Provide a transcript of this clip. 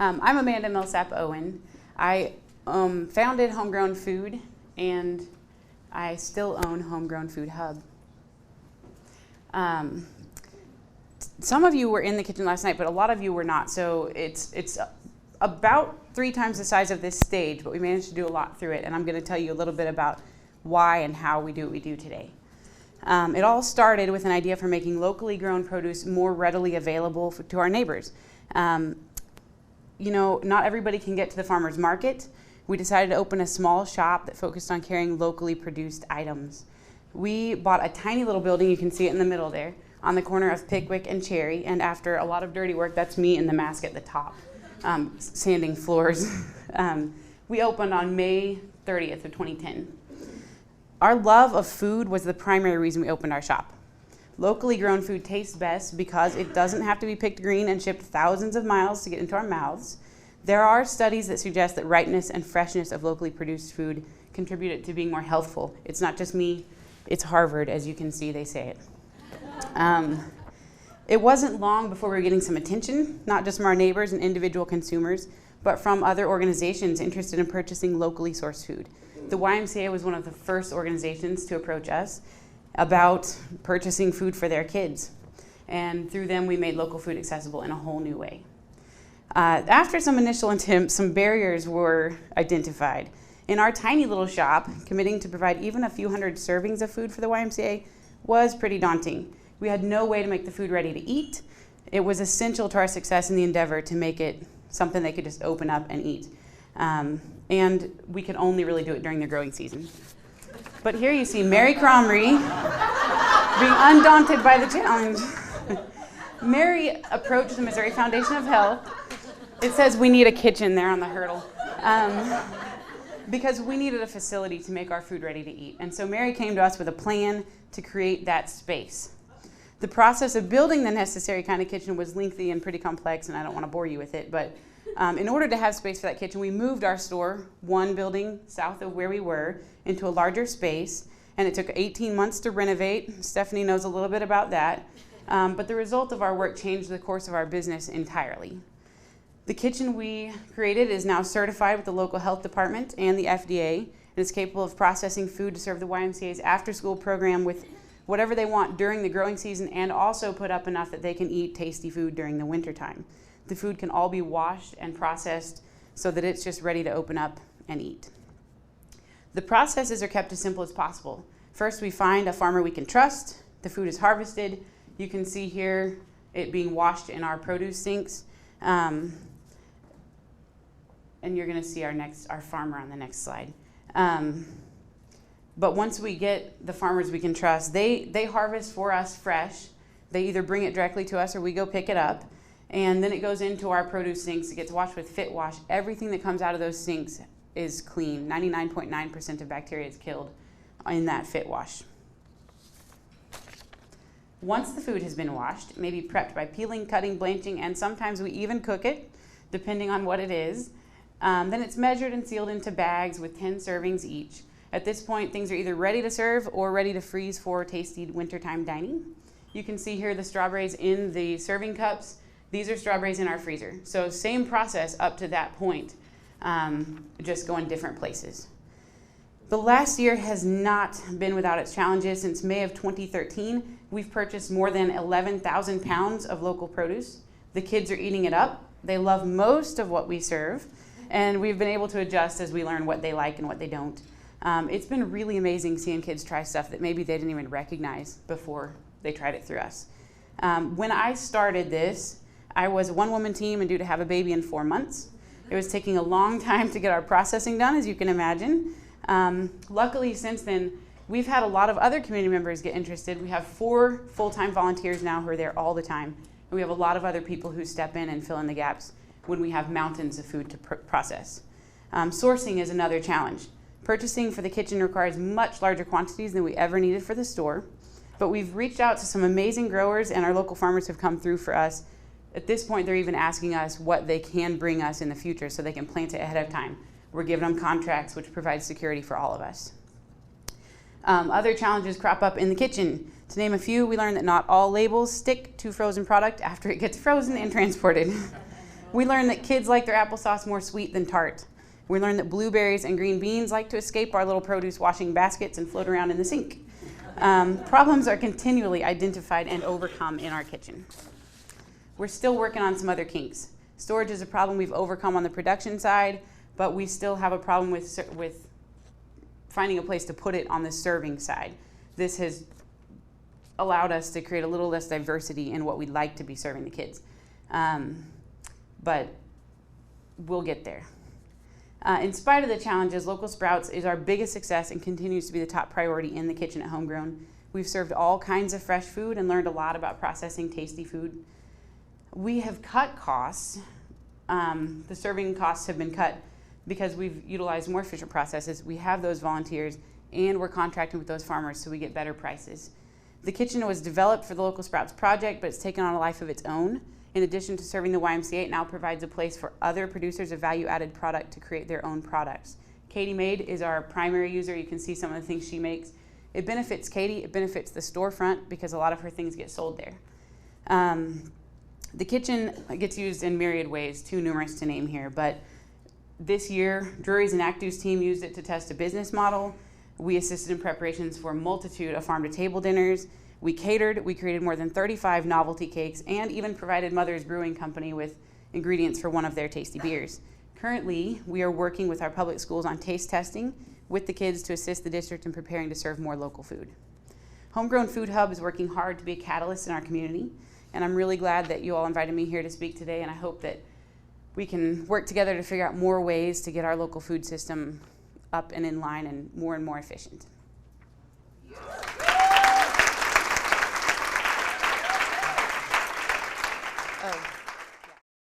I'm Amanda Owen. I founded Homegrown Food, and I still own Homegrown Food Hub. Some of you were in the kitchen last night, but a lot of you were not. So it's about 3 times the size of this stage, but we managed to do a lot through it, and I'm going to tell you a little bit about why and how we do what we do today. It all started with an idea for making locally grown produce more readily available to our neighbors. Not everybody can get to the farmer's market. We decided to open a small shop that focused on carrying locally produced items. We bought a tiny little building, you can see it in the middle there, on the corner of Pickwick and Cherry, and after a lot of dirty work, that's me in the mask at the top, sanding floors. We opened on May 30th of 2010. Our love of food was the primary reason we opened our shop. Locally grown food tastes best because it doesn't have to be picked green and shipped thousands of miles to get into our mouths. There are studies that suggest that ripeness and freshness of locally produced food contribute to being more healthful. It's not just me, it's Harvard, as you can see, they say it. It wasn't long before we were getting some attention, not just from our neighbors and individual consumers, but from other organizations interested in purchasing locally sourced food. The YMCA was one of the first organizations to approach us about purchasing food for their kids. And through them, we made local food accessible in a whole new way. After some initial attempts, some barriers were identified. In our tiny little shop, committing to provide even a few hundred servings of food for the YMCA was pretty daunting. We had no way to make the food ready to eat. It was essential to our success in the endeavor to make it something they could just open up and eat. And we could only really do it during the growing season. But here you see Mary Cromrie being undaunted by the challenge. Mary approached the Missouri Foundation of Health. It says we need a kitchen there on the hurdle. Because we needed a facility to make our food ready to eat. And so Mary came to us with a plan to create that space. The process of building the necessary kind of kitchen was lengthy and pretty complex, and I don't want to bore you with it, but in order to have space for that kitchen, we moved our store one building south of where we were into a larger space, and it took 18 months to renovate. Stephanie knows a little bit about that, but the result of our work changed the course of our business entirely. The kitchen we created is now certified with the local health department and the FDA, and is capable of processing food to serve the YMCA's after-school program with whatever they want during the growing season, and also put up enough that they can eat tasty food during the wintertime. The food can all be washed and processed so that it's just ready to open up and eat. The processes are kept as simple as possible. First, we find a farmer we can trust. The food is harvested. You can see here it being washed in our produce sinks. And you're going to see our farmer on the next slide. But once we get the farmers we can trust, they harvest for us fresh. They either bring it directly to us or we go pick it up. And then it goes into our produce sinks. It gets washed with Fit Wash. Everything that comes out of those sinks is clean. 99.9% of bacteria is killed in that Fit Wash. Once the food has been washed, it may be prepped by peeling, cutting, blanching, and sometimes we even cook it, depending on what it is. Then it's measured and sealed into bags with 10 servings each. At this point, things are either ready to serve or ready to freeze for tasty wintertime dining. You can see here the strawberries in the serving cups. These are strawberries in our freezer. So same process up to that point, just going different places. The last year has not been without its challenges. Since May of 2013, we've purchased more than 11,000 pounds of local produce. The kids are eating it up. They love most of what we serve, and we've been able to adjust as we learn what they like and what they don't. It's been really amazing seeing kids try stuff that maybe they didn't even recognize before they tried it through us. When I started this, I was a one-woman team and due to have a baby in 4 months. It was taking a long time to get our processing done, as you can imagine. Luckily, since then, we've had a lot of other community members get interested. We have 4 full-time volunteers now who are there all the time. And we have a lot of other people who step in and fill in the gaps when we have mountains of food to process. Sourcing is another challenge. Purchasing for the kitchen requires much larger quantities than we ever needed for the store. But we've reached out to some amazing growers, and our local farmers have come through for us. At this point, they're even asking us what they can bring us in the future so they can plant it ahead of time. We're giving them contracts, which provides security for all of us. Other challenges crop up in the kitchen. To name a few, we learned that not all labels stick to frozen product after it gets frozen and transported. We learned that kids like their applesauce more sweet than tart. We learned that blueberries and green beans like to escape our little produce washing baskets and float around in the sink. Problems are continually identified and overcome in our kitchen. We're still working on some other kinks. Storage is a problem we've overcome on the production side, but we still have a problem with finding a place to put it on the serving side. This has allowed us to create a little less diversity in what we'd like to be serving the kids. But we'll get there. In spite of the challenges, Local Sprouts is our biggest success and continues to be the top priority in the kitchen at Homegrown. We've served all kinds of fresh food and learned a lot about processing tasty food. We have cut costs. The serving costs have been cut because we've utilized more efficient processes. We have those volunteers and we're contracting with those farmers so we get better prices. The kitchen was developed for the Local Sprouts project, but it's taken on a life of its own. In addition to serving the YMCA, it now provides a place for other producers of value-added product to create their own products. Katie Made is our primary user. You can see some of the things she makes. It benefits Katie, it benefits the storefront because a lot of her things get sold there. The kitchen gets used in myriad ways, too numerous to name here, but this year, Drury's and Actu's team used it to test a business model. We assisted in preparations for a multitude of farm-to-table dinners. We catered, we created more than 35 novelty cakes, and even provided Mother's Brewing Company with ingredients for one of their tasty beers. Currently, we are working with our public schools on taste testing with the kids to assist the district in preparing to serve more local food. Homegrown Food Hub is working hard to be a catalyst in our community, and I'm really glad that you all invited me here to speak today, and I hope that we can work together to figure out more ways to get our local food system up and in line and more efficient.